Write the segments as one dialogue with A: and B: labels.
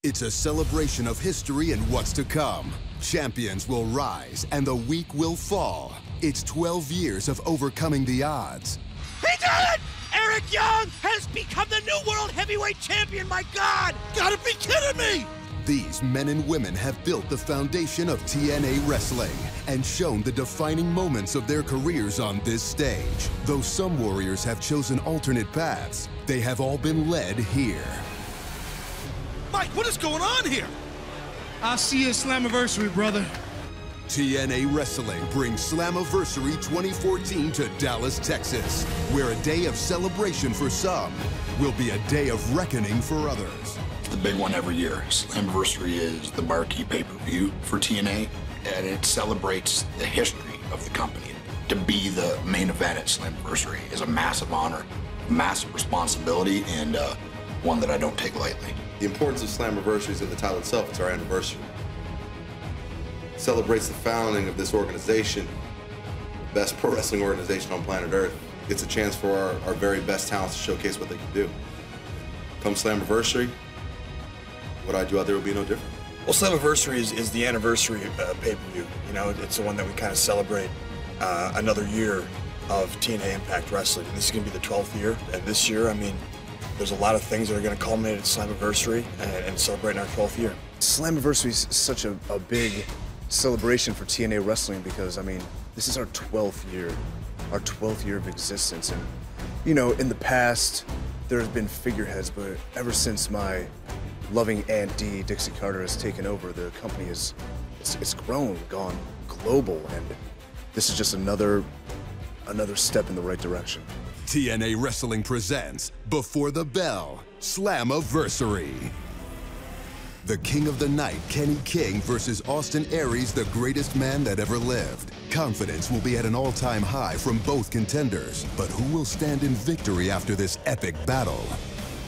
A: It's a celebration of history and what's to come. Champions will rise and the weak will fall. It's 12 years of overcoming the odds.
B: He did it! Eric Young has become the new world heavyweight champion, my God! Gotta be kidding me!
A: These men and women have built the foundation of TNA wrestling and shown the defining moments of their careers on this stage. Though some warriors have chosen alternate paths, they have all been led here.
B: Mike, what is going on here?
C: I'll see you at Slammiversary, brother.
A: TNA Wrestling brings Slammiversary 2014 to Dallas, Texas, where a day of celebration for some will be a day of reckoning for others.
D: The big one every year. Slammiversary is the marquee pay-per-view for TNA, and it celebrates the history of the company. To be the main event at Slammiversary is a massive honor, massive responsibility, and one that I don't take lightly.
E: The importance of Slammiversary is in the title itself. It's our anniversary. It celebrates the founding of this organization, the best pro wrestling organization on planet Earth. It's a chance for our very best talents to showcase what they can do. Come Slammiversary, what I do out there will be no different.
F: Well, Slammiversary is the anniversary pay-per-view. You know, it's the one that we kind of celebrate another year of TNA Impact Wrestling. And this is going to be the 12th year. And this year, I mean, there's a lot of things that are going to culminate at Slammiversary and celebrating our 12th year.
G: Slammiversary is such a big celebration for TNA Wrestling because, I mean, this is our 12th year of existence. And, you know, in the past, there have been figureheads, but ever since my loving Aunt D, Dixie Carter, has taken over, the company it's grown, gone global, and this is just another step in the right direction.
A: TNA Wrestling presents Before the Bell, Slammiversary. The King of the Night, Kenny King versus Austin Aries, the greatest man that ever lived. Confidence will be at an all-time high from both contenders, but who will stand in victory after this epic battle?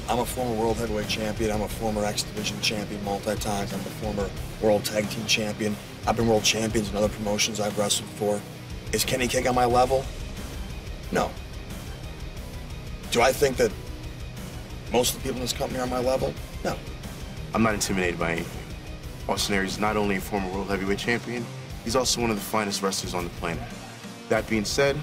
F: I'm a former World Heavyweight Champion. I'm a former X Division Champion multi-times. I'm a former World Tag Team Champion. I've been World Champions in other promotions I've wrestled for. Is Kenny King on my level? No. Do I think that most of the people in this company are on my level? No.
H: I'm not intimidated by anything. Austin Aries is not only a former World Heavyweight Champion, he's also one of the finest wrestlers on the planet. That being said,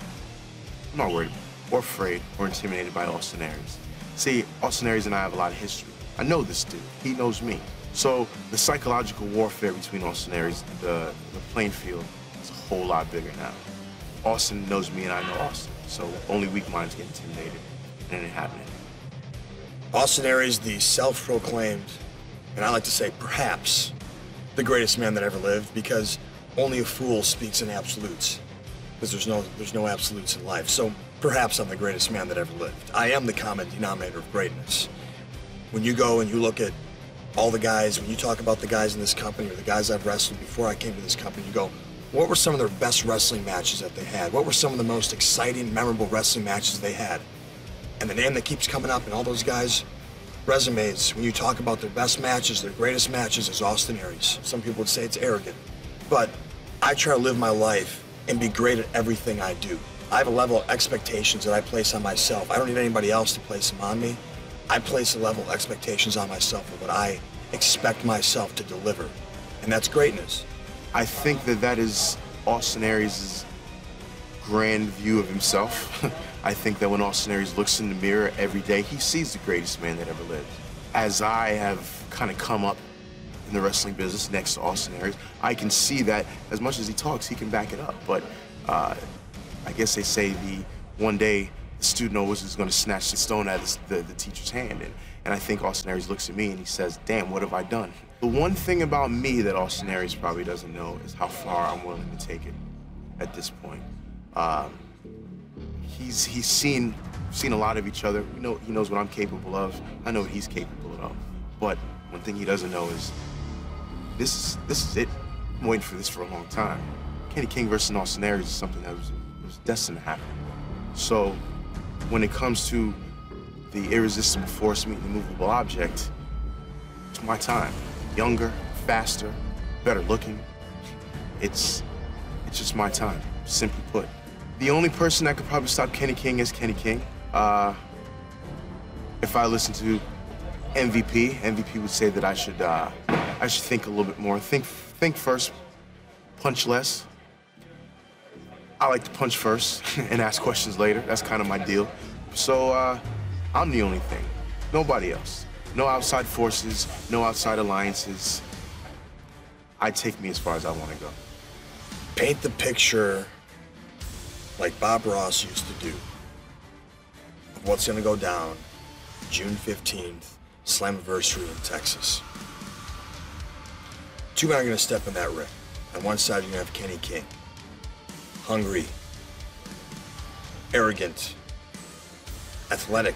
H: I'm not worried or afraid or intimidated by Austin Aries. See, Austin Aries and I have a lot of history. I know this dude. He knows me. So the psychological warfare between Austin Aries, the playing field, is a whole lot bigger now. Austin knows me and I know Austin. So only weak minds get intimidated. And it ain't happening.
F: Austin Aries, the self-proclaimed, and I like to say perhaps, the greatest man that ever lived, because only a fool speaks in absolutes. Because there's no absolutes in life. So perhaps I'm the greatest man that ever lived. I am the common denominator of greatness. When you go and you look at all the guys, when you talk about the guys in this company or the guys I've wrestled before I came to this company, you go, what were some of their best wrestling matches that they had? What were some of the most exciting, memorable wrestling matches they had? And the name that keeps coming up in all those guys' resumes, when you talk about their best matches, their greatest matches, is Austin Aries. Some people would say it's arrogant, but I try to live my life and be great at everything I do. I have a level of expectations that I place on myself. I don't need anybody else to place them on me. I place a level of expectations on myself of what I expect myself to deliver, and that's greatness.
H: I think that is Austin Aries' grand view of himself. I think that when Austin Aries looks in the mirror every day, he sees the greatest man that ever lived. As I have kind of come up in the wrestling business next to Austin Aries, I can see that as much as he talks, he can back it up. But I guess they say one day the student always is going to snatch the stone out of the teacher's hand. And I think Austin Aries looks at me and he says, damn, what have I done? The one thing about me that Austin Aries probably doesn't know is how far I'm willing to take it at this point. He's seen a lot of each other. He knows what I'm capable of. I know what he's capable of. But one thing he doesn't know is this is it. I'm waiting for this for a long time. Kenny King versus Austin Aries is something that was destined to happen. So when it comes to the irresistible force meeting the movable object, it's my time. Younger, faster, better looking. It's just my time, simply put. The only person that could probably stop Kenny King is Kenny King. If I listen to MVP. MVP would say that I should think a little bit more. Think first, punch less. I like to punch first and ask questions later. That's kind of my deal. So I'm the only thing. Nobody else. No outside forces, no outside alliances. I take me as far as I want to go.
F: Paint the picture like Bob Ross used to do of what's going to go down June 15th, Slammiversary in Texas. Two men are going to step in that ring. On one side, you're going to have Kenny King. Hungry, arrogant, athletic.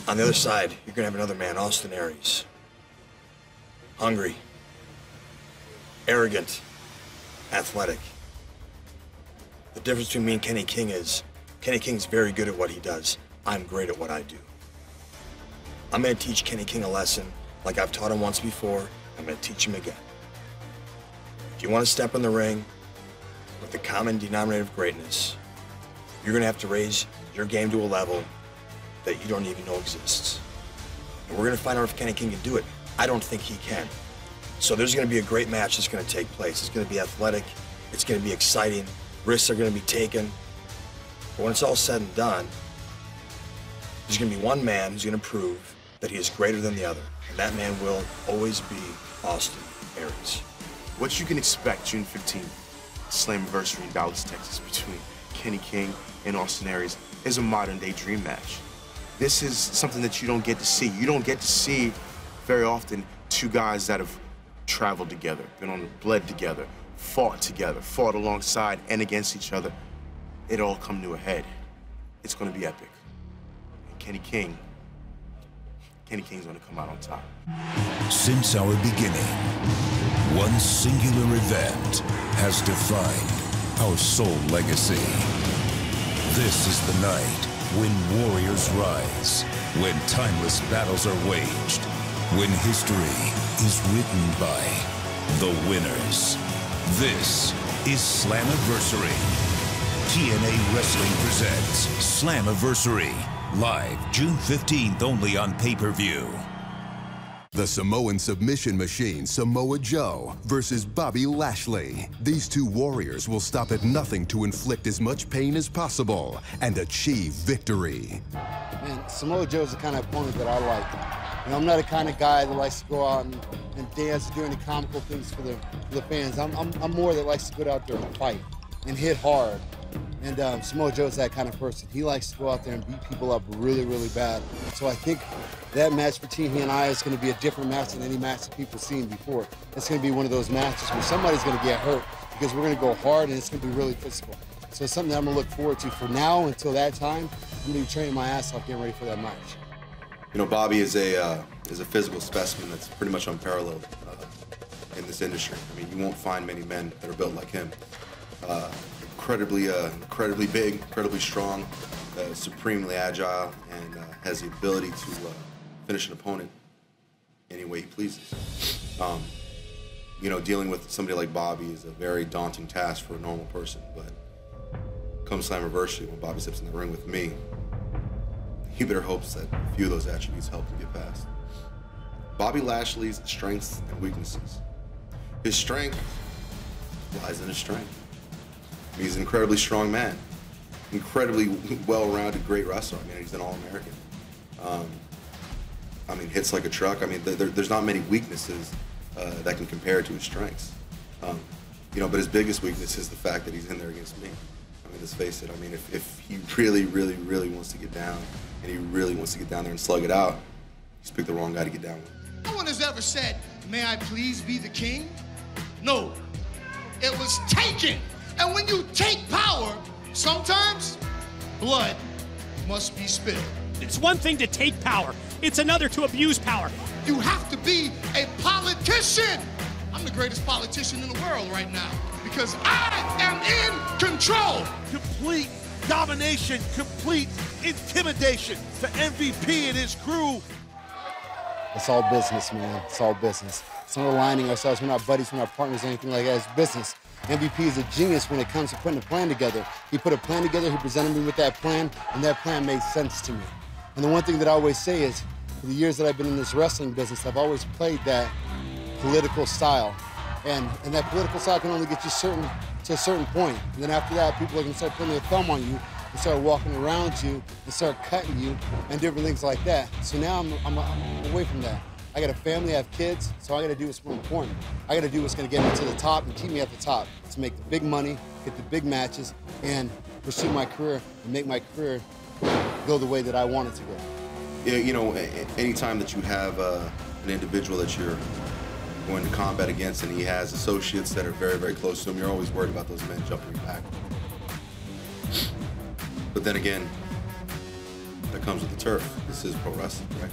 F: On the other side, you're going to have another man, Austin Aries. Hungry, arrogant, athletic. The difference between me and Kenny King is Kenny King's very good at what he does. I'm great at what I do. I'm going to teach Kenny King a lesson like I've taught him once before. I'm going to teach him again. If you want to step in the ring with the common denominator of greatness, you're going to have to raise your game to a level that you don't even know exists. And we're going to find out if Kenny King can do it. I don't think he can. So there's going to be a great match that's going to take place. It's going to be athletic. It's going to be exciting. Risks are going to be taken. But when it's all said and done, there's going to be one man who's going to prove that he is greater than the other. And that man will always be Austin Aries.
H: What you can expect June 15th, Slammiversary in Dallas, Texas, between Kenny King and Austin Aries is a modern-day dream match. This is something that you don't get to see. You don't get to see very often two guys that have traveled together, bled together, fought alongside and against each other. It all come to a head. It's going to be epic. And Kenny King's going to come out on top.
I: Since our beginning, one singular event has defined our sole legacy. This is the night when warriors rise, when timeless battles are waged, when history is written by the winners. This is Slammiversary. TNA Wrestling presents Slammiversary, live June 15th only on pay-per-view.
A: The Samoan submission machine, Samoa Joe, versus Bobby Lashley. These two warriors will stop at nothing to inflict as much pain as possible and achieve victory.
J: Man, Samoa Joe is the kind of opponent that I like. You know, I'm not the kind of guy that likes to go out and dance and do any comical things for the fans. I'm more that likes to go out there and fight and hit hard. And Samoa Joe's that kind of person. He likes to go out there and beat people up really, really bad. So I think that match between he and I is going to be a different match than any match that people have seen before. It's going to be one of those matches where somebody's going to get hurt because we're going to go hard and it's going to be really physical. So it's something that I'm going to look forward to. For now, until that time, I'm going to be training my ass off getting ready for that match.
E: You know, Bobby is a physical specimen that's pretty much unparalleled in this industry. I mean, you won't find many men that are built like him. Incredibly big, incredibly strong, supremely agile, and has the ability to finish an opponent any way he pleases. You know, dealing with somebody like Bobby is a very daunting task for a normal person, but come Slammiversary, when Bobby steps in the ring with me, he better hopes that a few of those attributes help him get past. Bobby Lashley's strengths and weaknesses. His strength lies in his strength. He's an incredibly strong man, incredibly well-rounded, great wrestler. I mean, he's an All-American. I mean, hits like a truck. I mean, there's not many weaknesses that can compare to his strengths. You know, but his biggest weakness is the fact that he's in there against me. I mean, let's face it. I mean, if he really, really, really wants to get down, and he really wants to get down there and slug it out, he's picked the wrong guy to get down with.
C: No one has ever said, "May I please be the king?" No, it was taken. And when you take power, sometimes blood must be spilled.
B: It's one thing to take power. It's another to abuse power.
C: You have to be a politician. I'm the greatest politician in the world right now because I am in control.
K: Complete domination, complete intimidation for MVP and his crew.
J: It's all business, man. It's all business. It's not aligning ourselves. We're not buddies. We're not partners, anything like that. It's business. MVP is a genius when it comes to putting a plan together. He put a plan together. He presented me with that plan, and that plan made sense to me. And the one thing that I always say is, for the years that I've been in this wrestling business, I've always played that political style. And that political style can only get you to a certain point. And then after that, people are gonna start putting their thumb on you and start walking around you and start cutting you and different things like that. So now I'm away from that. I got a family, I have kids, so I gotta do what's more important. I gotta do what's gonna get me to the top and keep me at the top, to make the big money, get the big matches, and pursue my career and make my career go the way that I want it to go.
E: Yeah, you know, anytime that you have an individual that you're going to combat against and he has associates that are very, very close to him, you're always worried about those men jumping your back. But then again, that comes with the turf. This is pro wrestling, right?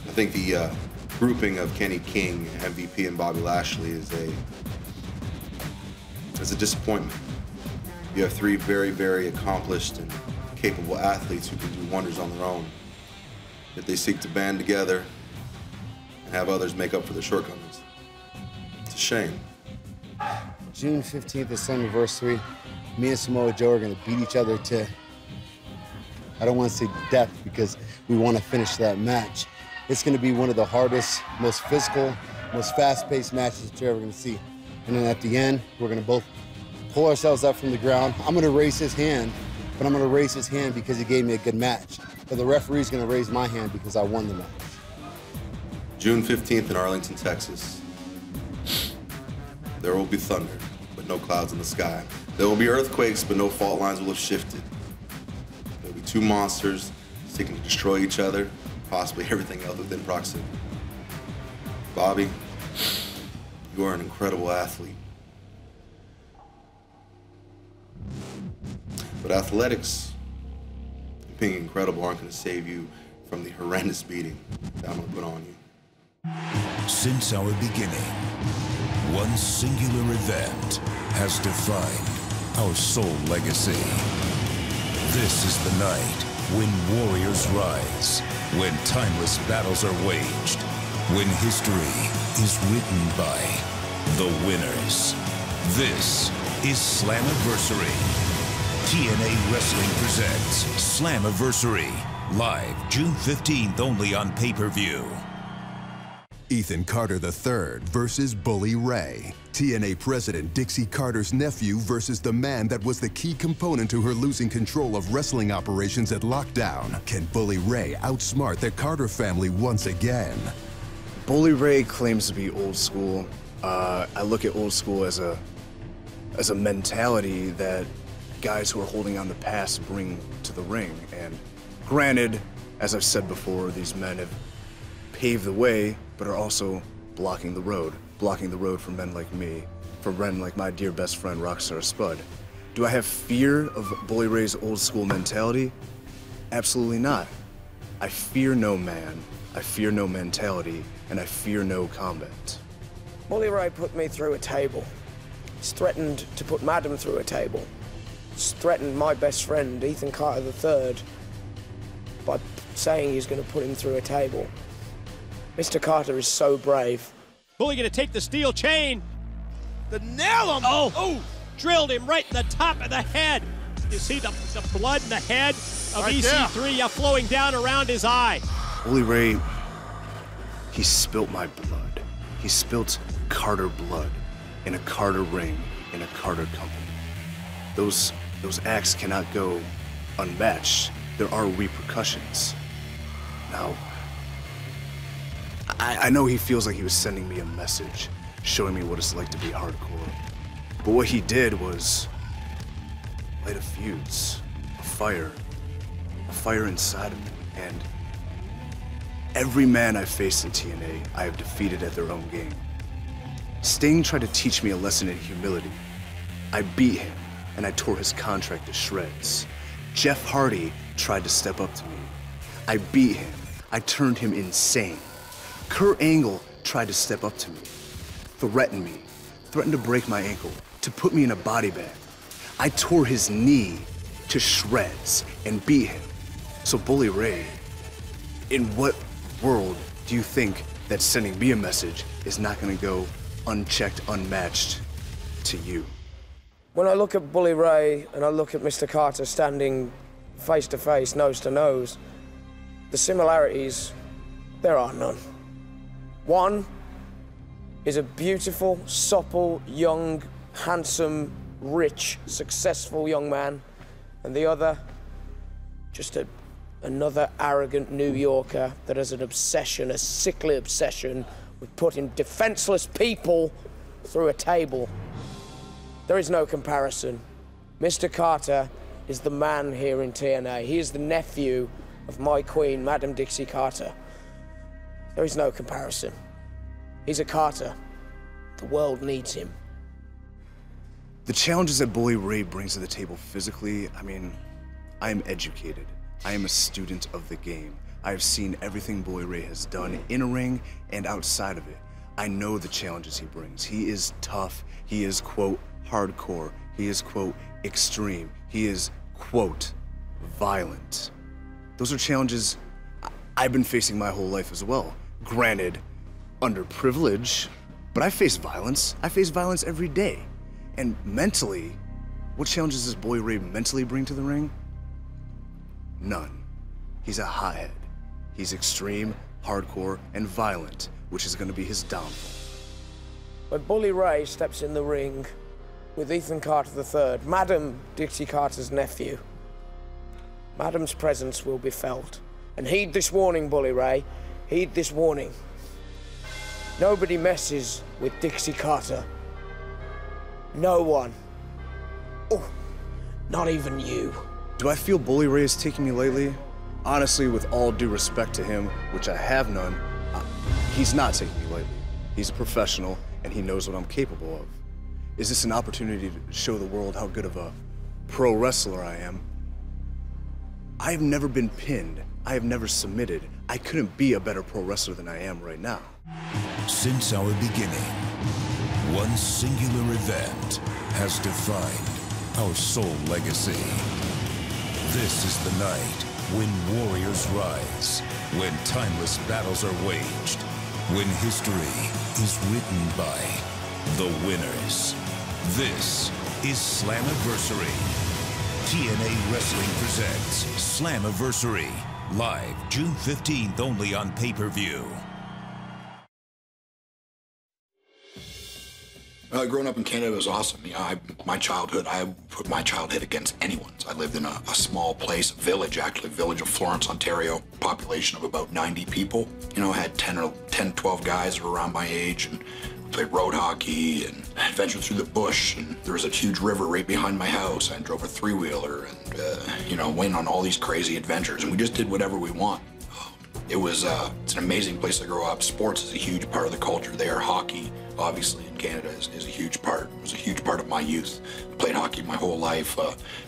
E: I think the grouping of Kenny King, MVP, and Bobby Lashley is a disappointment. You have three very, very accomplished and capable athletes who can do wonders on their own. Yet they seek to band together and have others make up for their shortcomings. It's a shame.
J: June 15th is Slammiversary. Me and Samoa Joe are gonna beat each other to, I don't want to say death, because we want to finish that match. It's gonna be one of the hardest, most physical, most fast-paced matches that you're ever gonna see. And then at the end, we're gonna both pull ourselves up from the ground. I'm gonna raise his hand, but I'm gonna raise his hand because he gave me a good match. But the referee's gonna raise my hand because I won the match.
E: June 15th in Arlington, Texas. There will be thunder, but no clouds in the sky. There will be earthquakes, but no fault lines will have shifted. There will be two monsters seeking to destroy each other, possibly everything else within proximity. Bobby, you are an incredible athlete. But athletics, being incredible, aren't going to save you from the horrendous beating that I'm going to put on you.
I: Since our beginning, one singular event has defined our sole legacy. This is the night when warriors rise, when timeless battles are waged, when history is written by the winners. This is Slammiversary. TNA Wrestling presents Slammiversary, live June 15th only on pay-per-view.
A: Ethan Carter III versus Bully Ray. TNA President Dixie Carter's nephew versus the man that was the key component to her losing control of wrestling operations at Lockdown. Can Bully Ray outsmart the Carter family once again?
G: Bully Ray claims to be old school. I look at old school as a mentality that guys who are holding on the past bring to the ring. And granted, as I've said before, these men have paved the way, but are also blocking the road for men like me, for men like my dear best friend Rockstar Spud. Do I have fear of Bully Ray's old school mentality? Absolutely not. I fear no man, I fear no mentality, and I fear no combat.
L: Bully Ray put me through a table. He's threatened to put Madam through a table. He's threatened my best friend, Ethan Carter III, by saying he's going to put him through a table. Mr. Carter is so brave.
B: Bully gonna take the steel chain. The nail him. Oh, drilled him right in the top of the head. You see the blood in the head of
K: right
B: EC3 flowing down around his eye.
G: Bully Ray, he spilt my blood. He spilt Carter blood in a Carter ring in a Carter company. Those acts cannot go unmatched. There are repercussions. Now, I know he feels like he was sending me a message, showing me what it's like to be hardcore. But what he did was light a fuse, a fire inside of me. And every man I faced in TNA, I have defeated at their own game. Sting tried to teach me a lesson in humility. I beat him, and I tore his contract to shreds. Jeff Hardy tried to step up to me. I beat him. I turned him insane. Kurt Angle tried to step up to me, threatened to break my ankle, to put me in a body bag. I tore his knee to shreds and beat him. So Bully Ray, in what world do you think that sending me a message is not gonna go unchecked, unmatched to you?
L: When I look at Bully Ray and I look at Mr. Carter standing face to face, nose to nose, The similarities, there are none. One is a beautiful, supple, young, handsome, rich, successful young man, and the other, just another arrogant New Yorker that has an obsession, a sickly obsession, with putting defenseless people through a table. There is no comparison. Mr. Carter is the man here in TNA. He is the nephew of my queen, Madam Dixie Carter. There is no comparison. He's a Carter. The world needs him.
G: The challenges that Bully Ray brings to the table physically, I mean, I am educated. I am a student of the game. I have seen everything Bully Ray has done in a ring and outside of it. I know the challenges he brings. He is tough. He is, quote, hardcore. He is, quote, extreme. He is, quote, violent. Those are challenges I've been facing my whole life as well. Granted, under privilege, but I face violence. I face violence every day. And mentally, what challenges does Bully Ray mentally bring to the ring? None. He's a hothead. He's extreme, hardcore, and violent, which is going to be his downfall.
L: When Bully Ray steps in the ring with Ethan Carter III, Madam Dixie Carter's nephew, Madam's presence will be felt. And heed this warning, Bully Ray. Heed this warning. Nobody messes with Dixie Carter. No one. Oh, not even you.
G: Do I feel Bully Ray is taking me lightly? Honestly, with all due respect to him, which I have none, he's not taking me lightly. He's a professional, and he knows what I'm capable of. Is this an opportunity to show the world how good of a pro wrestler I am? I have never been pinned. I have never submitted. I couldn't be a better pro wrestler than I am right now.
I: Since our beginning, one singular event has defined our sole legacy. This is the night when warriors rise, when timeless battles are waged, when history is written by the winners. This is Slammiversary. TNA Wrestling presents Slammiversary, live June 15th only on pay-per-view.
D: Growing up in Canada was awesome. You know, my childhood, I put my childhood against anyone's. I lived in a small place, a village actually, village of Florence, Ontario, population of about 90 people. You know, had 10, 12 guys who were around my age, and we played road hockey and adventured through the bush, and there was a huge river right behind my house. I drove a three-wheeler and, you know, went on all these crazy adventures, and we just did whatever we want. It's an amazing place to grow up. Sports is a huge part of the culture there. Hockey, obviously, in Canada is a huge part. It was a huge part of my youth. Played hockey my whole life,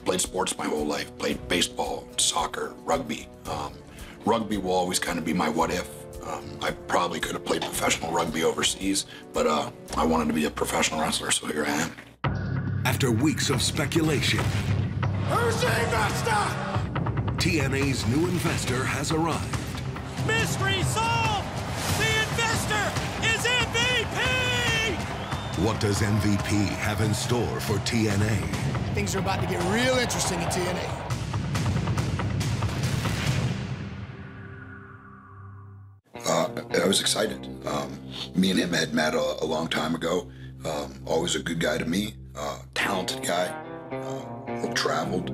D: played sports my whole life, played baseball, soccer, rugby. Rugby will always kind of be my what if. I probably could have played professional rugby overseas, but I wanted to be a professional wrestler, so here I am.
M: After weeks of speculation,
K: Who's the investor?
M: TNA's new investor has arrived.
B: Mystery solved! The investor is MVP!
M: What does MVP have in store for TNA?
C: Things are about to get real interesting in TNA.
D: I was excited. Me and him had met a long time ago. Always a good guy to me, talented guy, well-traveled,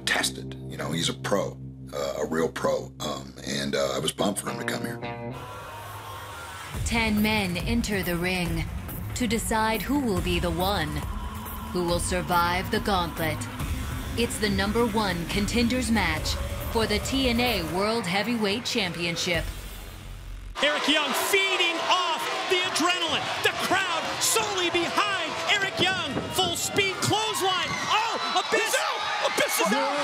D: tested. You know, he's a pro, a real pro, and I was pumped for him to come here.
N: 10 men enter the ring to decide who will be the one who will survive the gauntlet. It's the #1 contenders match for the TNA World Heavyweight Championship.
B: Eric Young feeding off the adrenaline. The crowd solely behind Eric Young. Full speed clothesline. Oh, Abyss! Abyss is out!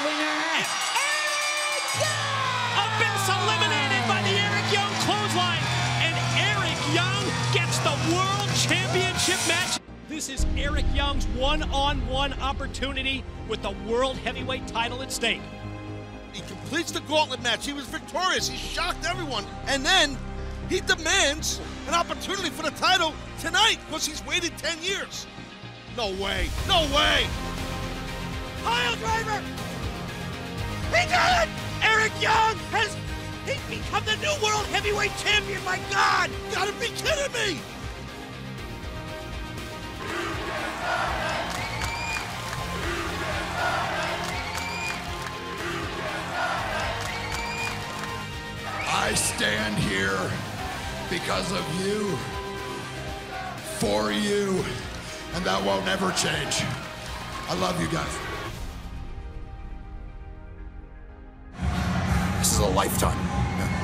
B: Abyss eliminated by the Eric Young clothesline. And Eric Young gets the World Championship match. This is Eric Young's one-on-one opportunity with the World Heavyweight title at stake.
K: He completes the gauntlet match. He was victorious. He shocked everyone. And then he demands an opportunity for the title tonight because he's waited 10 years. No way. No way.
B: Pile driver! He did it! Eric Young has
K: He's become the new world heavyweight champion, my God! You gotta be kidding me!
O: I stand here because of you, for you, and that won't ever change. I love you guys.
D: This is a lifetime.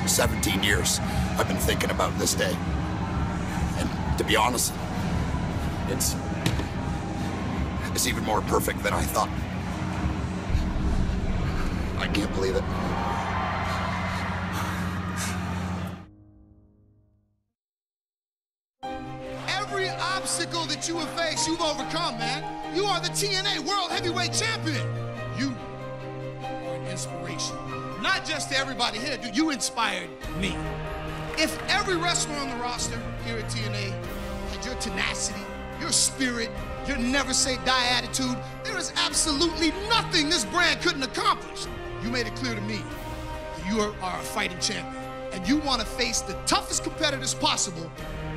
D: 17 years I've been thinking about this day. And to be honest, it's even more perfect than I thought. I can't believe it.
C: Every obstacle that you have faced, you've overcome, man. You are the TNA World Heavyweight Champion. You are an inspiration. Not just to everybody here, dude. You inspired me. If every wrestler on the roster here at TNA had your tenacity, your spirit, your never-say-die attitude, there is absolutely nothing this brand couldn't accomplish. You made it clear to me that you are a fighting champion, and you want to face the toughest competitors possible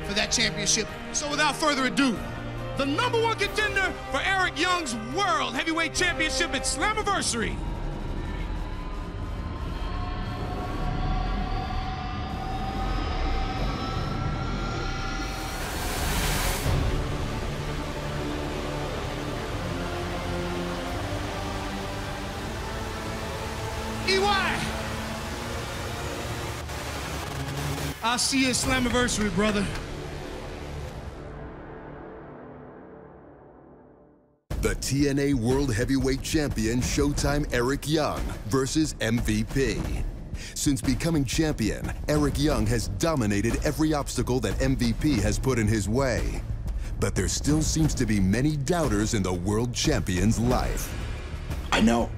C: for that championship. So without further ado, the #1 contender for Eric Young's World Heavyweight Championship at Slammiversary. I'll see you at Slammiversary, brother.
A: The TNA World Heavyweight Champion Showtime Eric Young versus MVP. Since becoming champion, Eric Young has dominated every obstacle that MVP has put in his way. But there still seems to be many doubters in the world champion's life.
D: I know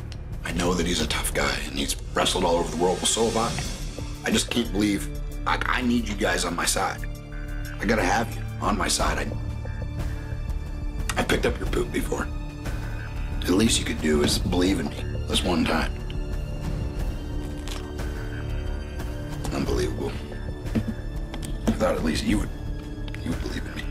D: that he's a tough guy and he's wrestled all over the world, well, so have I. I just can't believe, I need you guys on my side. I gotta have you on my side. I picked up your poop before. The least you could do is believe in me this one time. Unbelievable. I thought at least you would believe in me.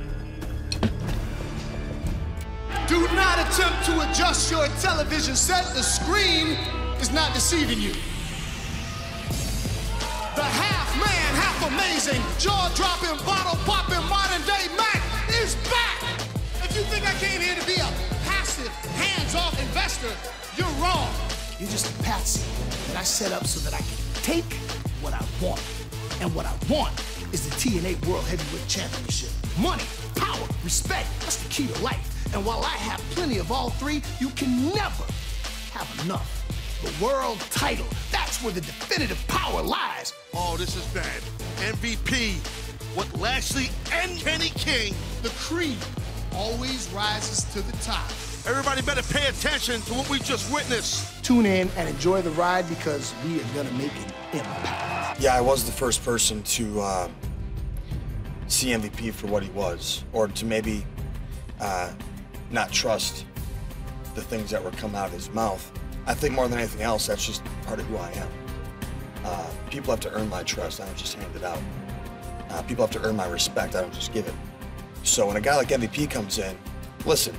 C: Do not attempt to adjust your television set. The screen is not deceiving you. The half-man, half-amazing, jaw-dropping, bottle-popping, modern-day Mac is back! If you think I came here to be a passive, hands-off investor, you're wrong. You're just a patsy that I set up so that I can take what I want. And what I want is the TNA World Heavyweight Championship. Money, power, respect, that's the key to life. And while I have plenty of all three, you can never have enough. The world title, that's where the definitive power lies.
K: Oh, this is bad. MVP, what Lashley and Kenny King.
C: The cream always rises to the top.
K: Everybody better pay attention to what we just witnessed.
C: Tune in and enjoy the ride because we are gonna make an impact.
F: Yeah, I was the first person to see MVP for what he was, or to maybe not trust the things that were coming out of his mouth. I think more than anything else, that's just part of who I am. People have to earn my trust. I don't just hand it out. People have to earn my respect. I don't just give it. So when a guy like MVP comes in, listen,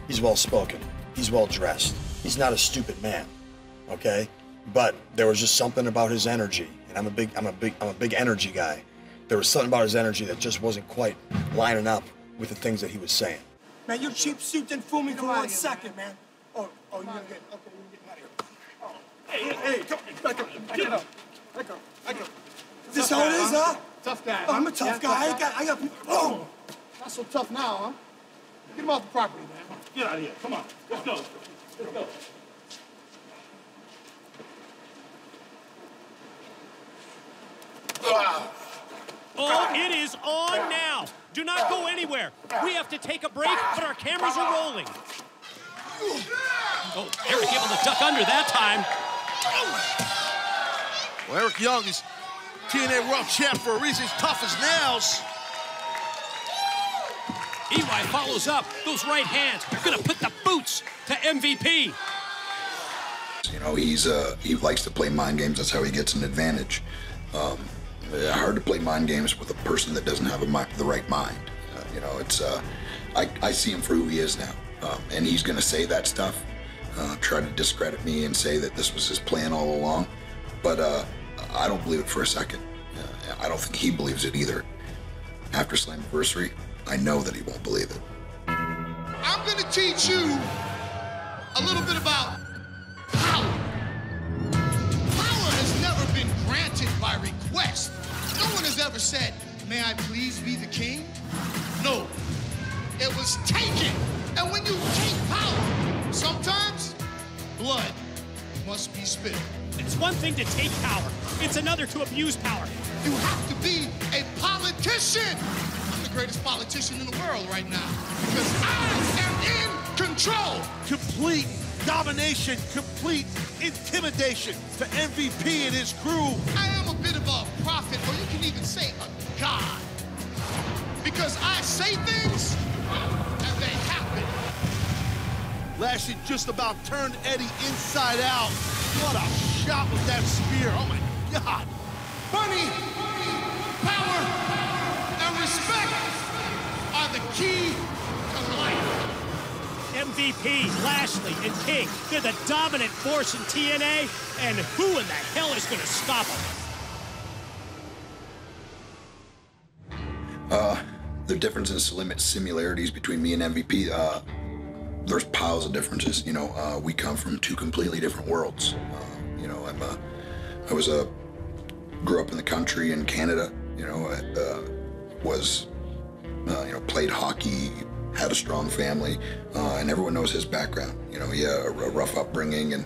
F: he's well-spoken. He's well-dressed. He's not a stupid man, okay? But there was just something about his energy, and I'm a big energy guy. There was something about his energy that just wasn't quite lining up with the things that he was saying.
P: Man, your cheap suit didn't fool me for 1 second, man. Oh, you're good. Okay, we're getting out of here. Oh. Hey, come back up. Get up. Back up. Is this how it is, huh?
C: Tough guy.
P: Oh, I'm a tough guy. I got. Oh.
C: Not so tough now, huh? Get him off the property, man.
B: Get out of here. Come on. Let's go. Let's go. Oh, it is on now. Do not go anywhere. We have to take a break, but our cameras are rolling. Oh, Eric able to duck under that time.
K: Well, Eric Young is TNA World Champ for a reason. He's tough as nails.
B: EY follows up. Those right hands are going to put the boots to MVP.
D: You know, he likes to play mind games. That's how he gets an advantage. Hard to play mind games with a person that doesn't have the right mind. You know, it's I see him for who he is now, and he's going to say that stuff, try to discredit me and say that this was his plan all along. But I don't believe it for a second. I don't think he believes it either. After Slammiversary, I know that he won't believe it.
C: I'm going to teach you a little bit about power. Power has never been granted by request. No one has ever said, "May I please be the king?" No, it was taken. And when you take power, sometimes blood must be spilled.
B: It's one thing to take power. It's another to abuse power.
C: You have to be a politician. I'm the greatest politician in the world right now because I am in control.
K: Complete domination, complete intimidation for MVP and his crew.
C: I am a bit of a prophet, or you can even say a god, because I say things and they happen.
K: Lashley just about turned Eddie inside out. What a shot with that spear. Oh my God.
C: Money, power, and respect are the key to life.
B: MVP, Lashley, and King, they're the dominant force in TNA, and who in the hell is going to stop them?
D: The differences, similarities between me and MVP, there's piles of differences. You know, we come from two completely different worlds. You know, I grew up in the country in Canada. You know, played hockey, had a strong family, and everyone knows his background. You know, he had a rough upbringing and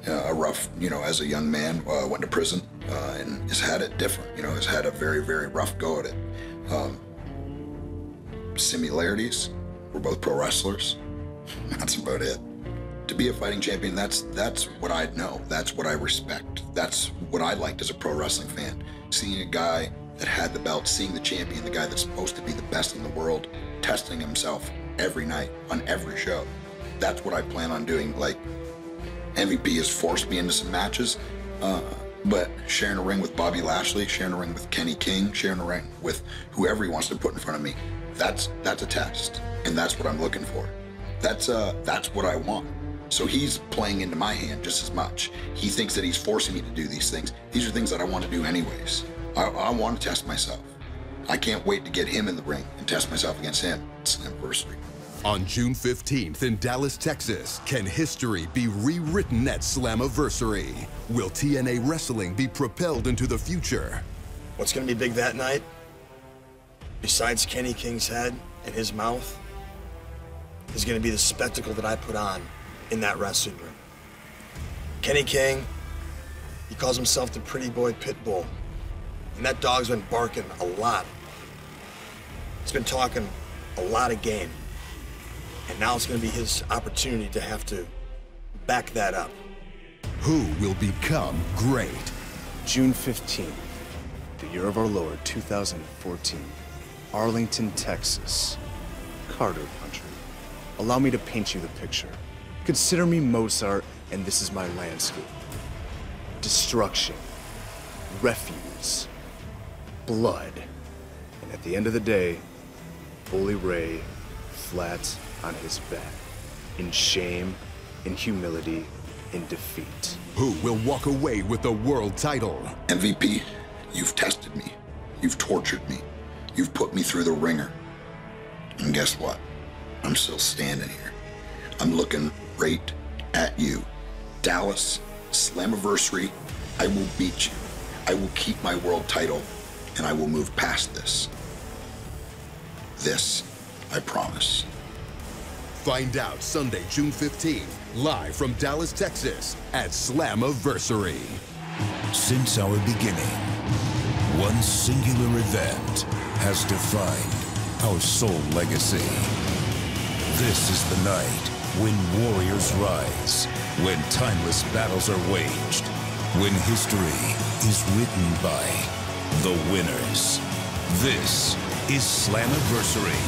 D: a rough, you know, as a young man, went to prison and has had it different. You know, has had a very, very rough go at it. Similarities, we're both pro wrestlers. That's about it. To be a fighting champion, that's what I know. That's what I respect. That's what I liked as a pro wrestling fan. Seeing a guy that had the belt, seeing the champion, the guy that's supposed to be the best in the world, testing himself every night on every show. That's what I plan on doing. Like, MVP has forced me into some matches, but sharing a ring with Bobby Lashley, sharing a ring with Kenny King, sharing a ring with whoever he wants to put in front of me, that's a test, and that's what I'm looking for. That's what I want. So he's playing into my hand just as much. He thinks that he's forcing me to do these things. These are things that I want to do anyways. I want to test myself. I can't wait to get him in the ring and test myself against him at Slammiversary.
A: On June 15th in Dallas, Texas, can history be rewritten at Slammiversary? Will TNA Wrestling be propelled into the future?
F: What's going to be big that night, besides Kenny King's head and his mouth, is going to be the spectacle that I put on in that wrestling ring. Kenny King, he calls himself the pretty boy Pitbull. And that dog's been barking a lot. He's been talking a lot of game. And now it's going to be his opportunity to have to back that up.
A: Who will become great?
G: June 15th, the year of our Lord, 2014. Arlington, Texas. Carter Country. Allow me to paint you the picture. Consider me Mozart, and this is my landscape. Destruction. Refuse. Blood. And at the end of the day, Bully Ray, flat on his back. In shame, in humility, in defeat.
A: Who will walk away with the world title?
D: MVP, you've tested me. You've tortured me. You've put me through the ringer. And guess what? I'm still standing here. I'm looking right at you. Dallas, Slammiversary, I will beat you. I will keep my world title, and I will move past this. This, I promise.
A: Find out Sunday, June 15th, live from Dallas, Texas, at Slammiversary.
I: Since our beginning, one singular event has defined our soul legacy. This is the night when warriors rise, when timeless battles are waged, when history is written by the winners. This is Slammiversary.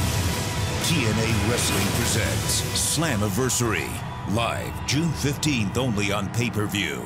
I: TNA Wrestling presents Slammiversary, live June 15th only on pay-per-view.